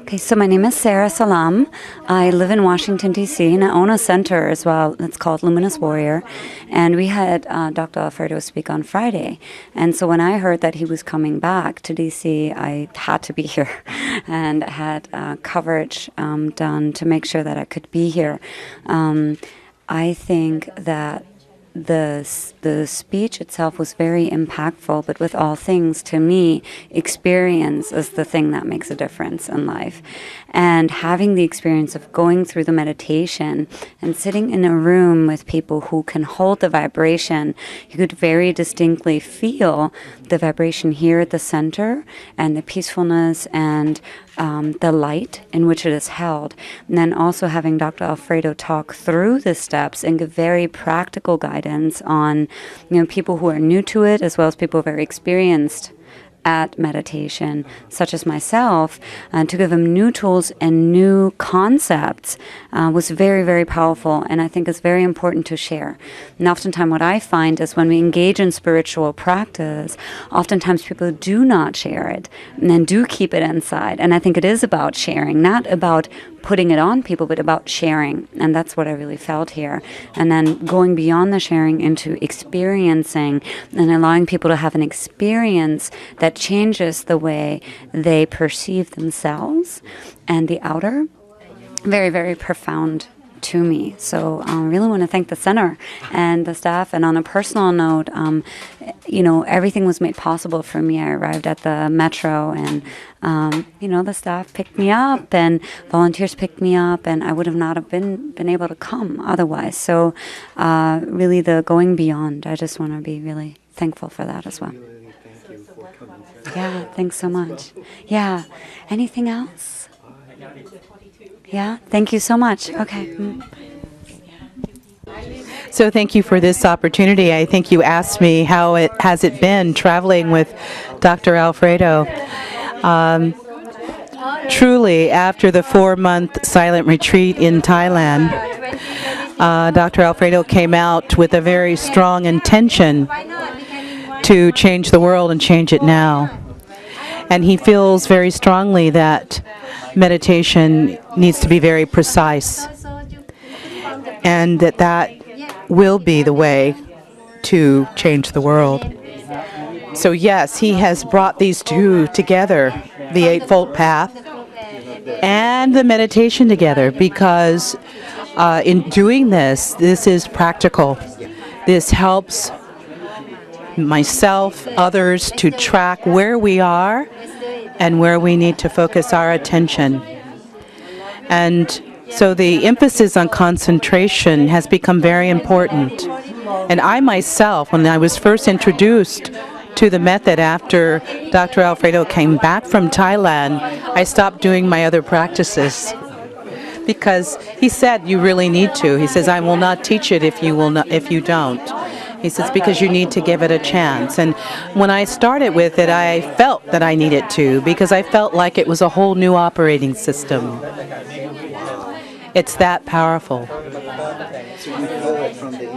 Okay, so my name is Sarah Salam. I live in Washington, D.C., and I own a center as well. It's called Luminous Warrior. And we had Dr. Alfredo speak on Friday. And so when I heard that he was coming back to D.C., I had to be here and had coverage done to make sure that I could be here. I think that the speech itself was very impactful, but with all things, to me, experience is the thing that makes a difference in life. And having the experience of going through the meditation and sitting in a room with people who can hold the vibration, you could very distinctly feel the vibration here at the center and the peacefulness and the light in which it is held. And then also having Dr. Alfredo talk through the steps and give very practical guidance on, people who are new to it as well as people very experienced at meditation, such as myself, to give them new tools and new concepts was very, very powerful, and I think is very important to share. And oftentimes what I find is when we engage in spiritual practice, oftentimes people do not share it and then do keep it inside. And I think it is about sharing, not about putting it on people, but about sharing. And that's what I really felt here. And then going beyond the sharing into experiencing and allowing people to have an experience that changes the way they perceive themselves and the outer. Very, very profound to me. So I really want to thank the center and the staff. And on a personal note, everything was made possible for me. I arrived at the metro and, the staff picked me up and volunteers picked me up, and I would have not have been able to come otherwise. So really the going beyond, I just want to be really thankful for that as well. Yeah, thanks so much. Yeah. Anything else? Yeah, thank you so much. Okay. So thank you for this opportunity. I think you asked me how it has been traveling with Dr. Alfredo. Truly, after the 4-month silent retreat in Thailand, Dr. Alfredo came out with a very strong intention to change the world and change it now. And he feels very strongly that meditation needs to be very precise, and that will be the way to change the world. So yes, he has brought these two together, the Eightfold Path and the meditation together, because in doing this is practical. This helps myself, others, to track where we are and where we need to focus our attention. And so the emphasis on concentration has become very important. And I myself, when I was first introduced to the method after Dr. Alfredo came back from Thailand, I stopped doing my other practices because he said, you really need to. He says, I will not teach it if you don't. He says, because you need to give it a chance. And when I started with it, I felt that I needed to, because I felt like it was a whole new operating system. It's that powerful.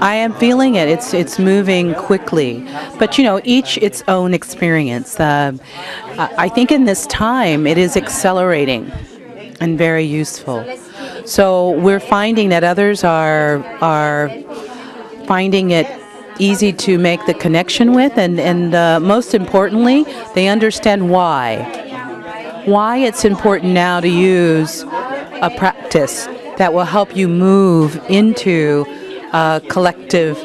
I am feeling it. It's moving quickly. But, each its own experience. I think in this time, it is accelerating and very useful. So we're finding that others are finding it easy to make the connection with, and most importantly, they understand why it's important now to use a practice that will help you move into collective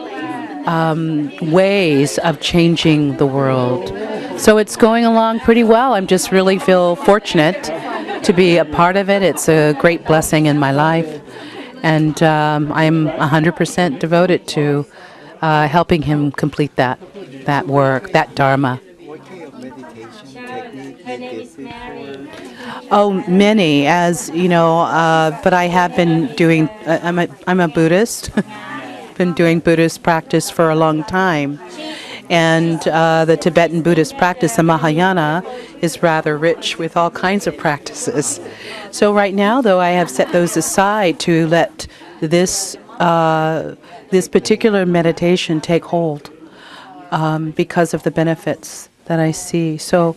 ways of changing the world. So it's going along pretty well. I just really feel fortunate to be a part of it. It's a great blessing in my life, and I'm 100% devoted to helping him complete that work, that dharma. Oh, many, as you know, but I have been doing. I'm a Buddhist. Been doing Buddhist practice for a long time, and the Tibetan Buddhist practice, the Mahayana, is rather rich with all kinds of practices. So right now, though, I have set those aside to let this particular meditation take hold because of the benefits that I see. So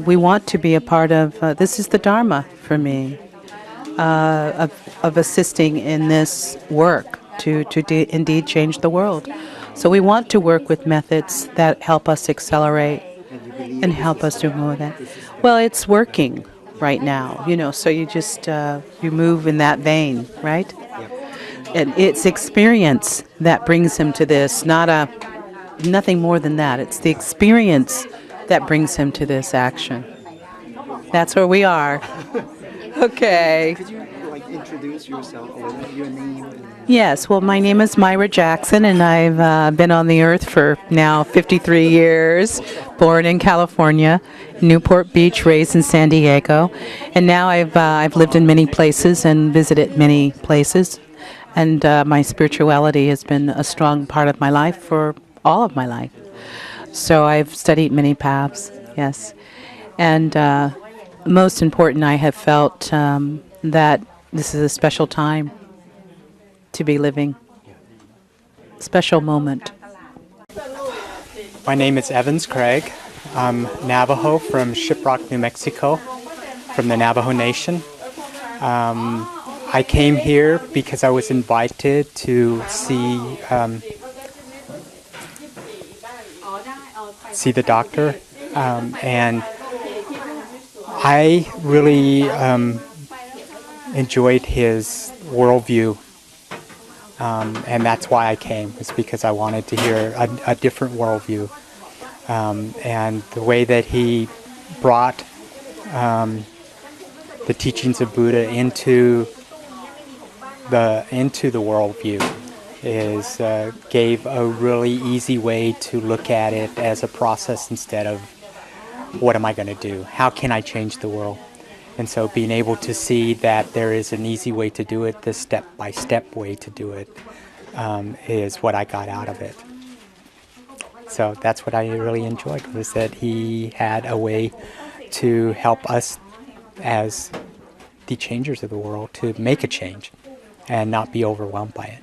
we want to be a part of, this is the Dharma for me, of assisting in this work to indeed change the world. So we want to work with methods that help us accelerate and help us to move that. Well, it's working right now, so you just, you move in that vein, right? And it's experience that brings him to this, nothing more than that. It's the experience that brings him to this action. That's where we are. Okay. Could you introduce yourself a little bit, your name? Yes, well, my name is Myra Jackson, and I've been on the earth for now 53 years, born in California, Newport Beach, raised in San Diego, and now I've lived in many places and visited many places, and my spirituality has been a strong part of my life for all of my life. So I've studied many paths, yes, and most important, I have felt that this is a special time to be living. Special moment. My name is Evans Craig. I'm Navajo from Shiprock, New Mexico, from the Navajo Nation. I came here because I was invited to see the doctor, and I really enjoyed his worldview. And that's why I came, was because I wanted to hear a different worldview. And the way that he brought the teachings of Buddha into the worldview gave a really easy way to look at it as a process instead of what am I going to do? How can I change the world? And so being able to see that there is an easy way to do it, the step-by-step way to do it, is what I got out of it. So that's what I really enjoyed, was that he had a way to help us as the changers of the world to make a change and not be overwhelmed by it.